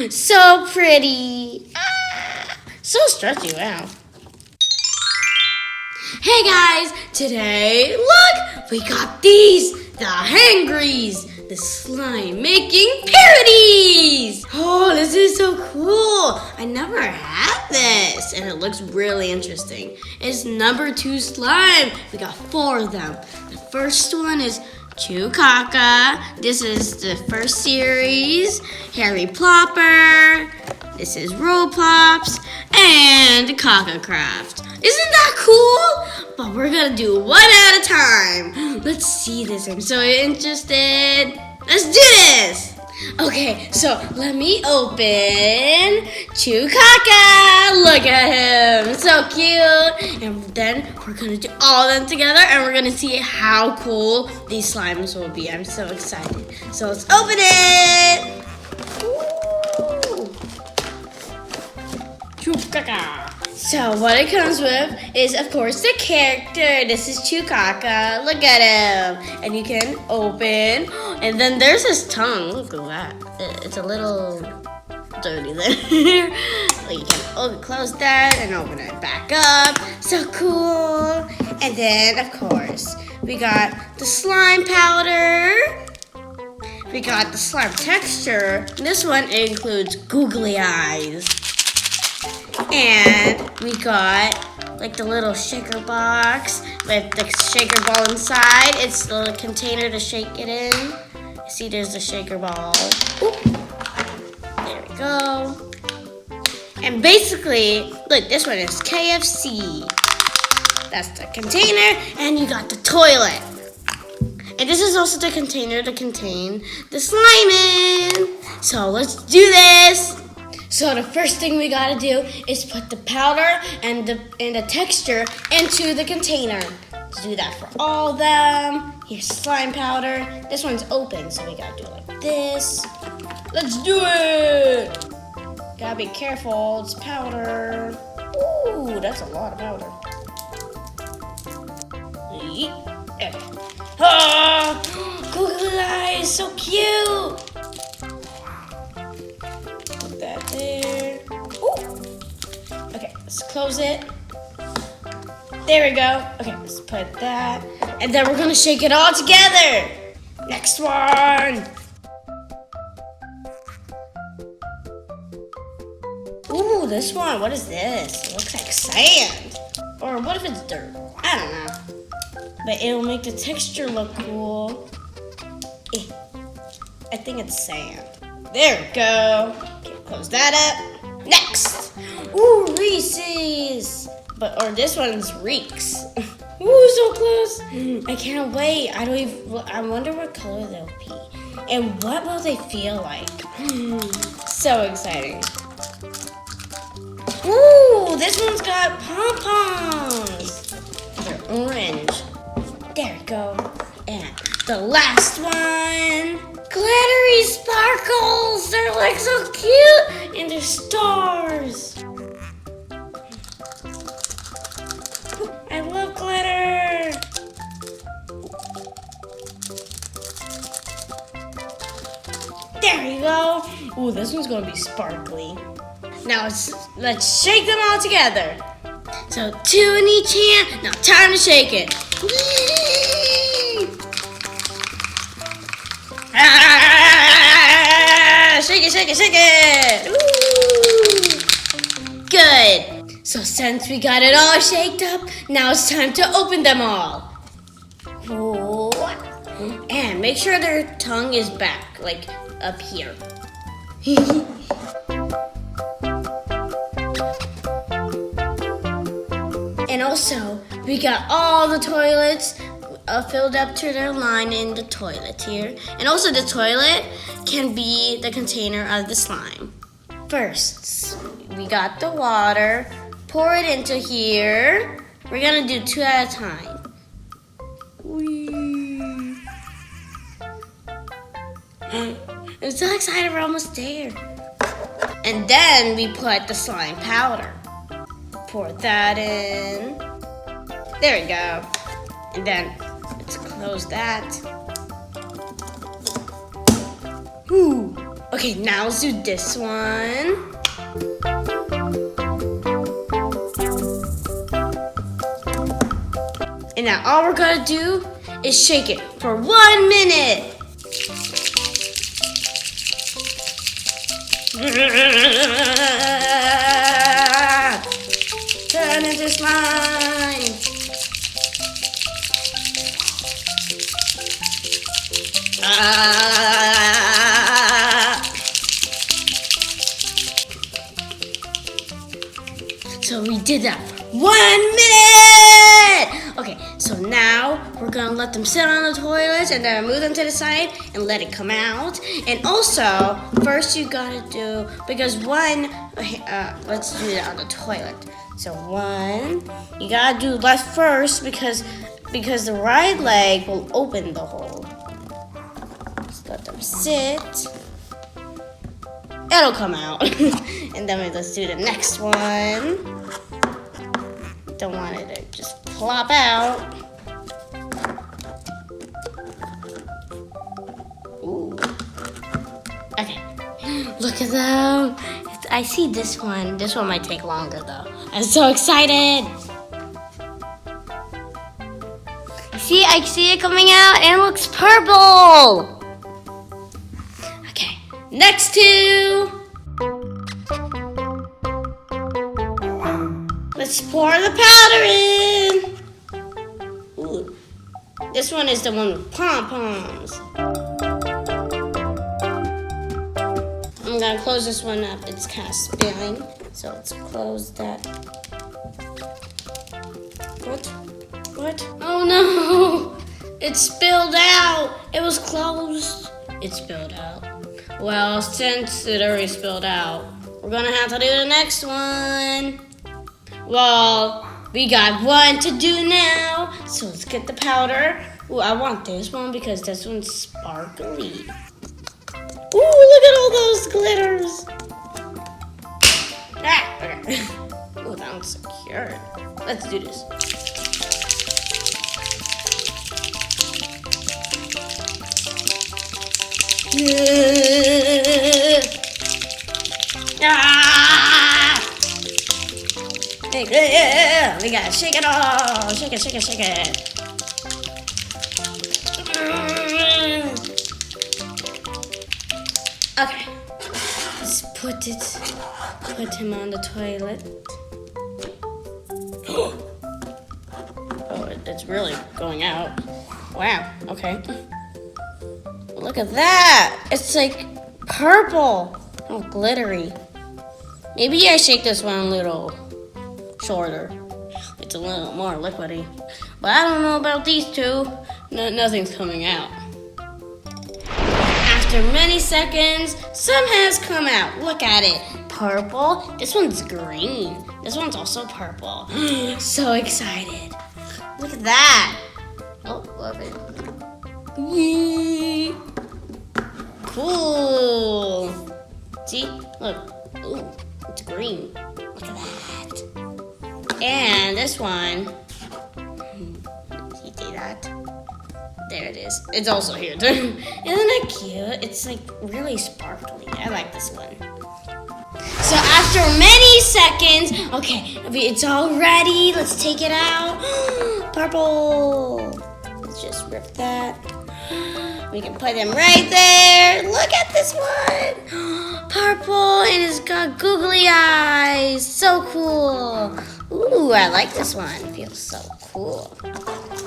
So pretty. So stretchy, wow. Hey guys, today, look, we got these, the HANGREES, the slime making parodies. Oh, this is so cool. I never had this, and it looks really interesting. It's number 2 slime. We got 4 of them. The first one is Chukaka. This is the first series. Harry Plopper. This is Roblox and Kakacraft. Isn't that cool? But we're gonna do one at a time. Let's see this. I'm so interested. Let's do this. Okay, so let me open Chukaka. Look at him, so cute. And then we're gonna do all of them together, and we're gonna see how cool these slimes will be. I'm so excited. So let's open it. Chukaka. So what it comes with is, of course, the character. This is Chukaka. Look at him. And you can open. And then there's his tongue. Look at that. It's a little dirty there. Well, you can close that and open it back up. So cool. And then, of course, we got the slime powder. We got the slime texture. This one includes googly eyes. And we got like the little shaker box with the shaker ball inside. It's the container to shake it in. See, there's the shaker ball. Oop. There we go. And basically, look, this one is KFC. That's the container, and you got the toilet. And this is also the container to contain the slime in. So let's do this. So the first thing we gotta do is put the powder and the texture into the container. Let's do that for all of them. Here's slime powder. This one's open, so we gotta do it like this. Let's do it! Gotta be careful, it's powder. Ooh, that's a lot of powder. Okay. Ah, googly eyes, so cute! That there. Ooh. Okay, let's close it. There we go. Okay, let's put that. And then we're gonna shake it all together. Next one. Ooh, this one, what is this? It looks like sand. Or what if it's dirt? I don't know. But it'll make the texture look cool. I think it's sand. There we go. Okay, close that up. Next. Ooh, Reese's. Or this one's Reeks. Ooh, so close. I can't wait. I wonder what color they'll be. And what will they feel like? So exciting. Ooh, this one's got pom-poms. They're orange. There we go. And the last one. Glittery sparkles! They're like so cute! And they're stars! I love glitter! There you go! Ooh, this one's gonna be sparkly. Now let's shake them all together. So 2 in each hand. Now time to shake it. Shake it, shake it, shake it! Ooh. Good. So since we got it all shaked up, now it's time to open them all. Ooh. And make sure their tongue is back, like up here. And also, we got all the toilets filled up to their line in the toilet here. And also the toilet can be the container of the slime. First, we got the water. Pour it into here. We're gonna do 2 at a time. Whee. I'm so excited, we're almost there. And then we put the slime powder. Pour that in. There we go. And then let's close that. Ooh, Okay, now let's do this one. And now all we're gonna do is shake it for 1 minute. Turn into slime. So we did that for 1 minute. Okay, so now we're gonna let them sit on the toilets and then move them to the side and let it come out. And also, first you gotta do, because let's do it on the toilet. So one, you gotta do left first because the right leg will open the hole. Just let them sit. It'll come out. And then let's do the next one. Don't want it to just plop out. Ooh. Okay. Look at them. I see this one. This one might take longer though. I'm so excited. See, I see it coming out and it looks purple. Okay, next two. Let's pour the powder in. Ooh. This one is the one with pom-poms. I'm gonna close this one up. It's kind of spilling, so let's close that. What? Oh no! It spilled out! It was closed. It spilled out. Well, since it already spilled out, we're gonna have to do the next one. Well, we got one to do now, so let's get the powder. Ooh, I want this one because this one's sparkly. Ooh, look at all those glitters. Ah, okay. Ooh, that one's secured. Let's do this. Ah! We gotta shake it all. Shake it. Okay, let's put him on the toilet. Oh, it's really going out. Wow, okay. Look at that. It's like purple. Oh, glittery. Maybe I shake this one a little shorter. It's a little more liquidy. But I don't know about these two. Nothing's coming out. After many seconds, some has come out. Look at it. Purple. This one's green. This one's also purple. So excited. Look at that. Oh, love it. Yee. Cool. See? Look. Ooh, it's green. Look at that. And this one. You see that? There it is. It's also here too. Isn't that cute? It's like really sparkly. I like this one. So after many seconds, okay, it's all ready. Let's take it out. Purple. Let's just rip that. We can put them right there. Look at this one. Purple, and it's got googly eyes. So cool. Ooh, I like this one. It feels so cool.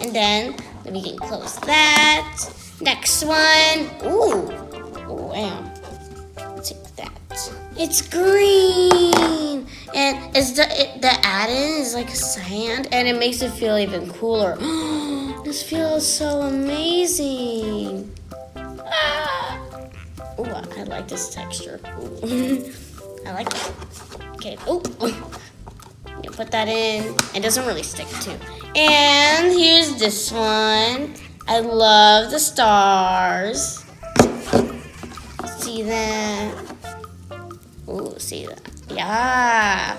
And then we can close that. Next one. Ooh, wow. Take that. It's green, and the add-in is like sand, and it makes it feel even cooler. This feels so amazing. Ah. Ooh, I like this texture. I like that. Okay. Ooh. You put that in. It doesn't really stick too. And here's this one. I love the stars. See that? Ooh, see that? Yeah.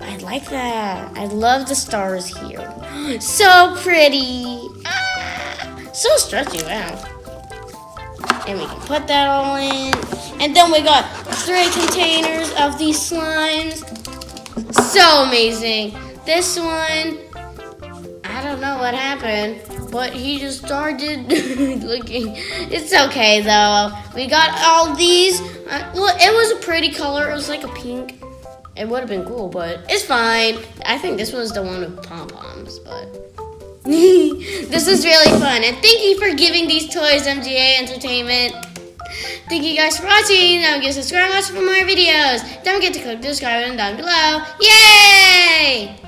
I like that. I love the stars here. So pretty. Ah, so stretchy, wow. And we can put that all in. And then we got 3 containers of these slimes. So amazing. This one, I don't know what happened, but he just started looking. It's okay though. We got all these. Well, it was a pretty color. It was like a pink. It would have been cool, but it's fine. I think this was the one with pom-poms, but this is really fun. And thank you for giving these toys, MGA Entertainment. Thank you guys for watching. Don't forget to subscribe and watch for more videos. Don't forget to click the subscribe button down below. Yay!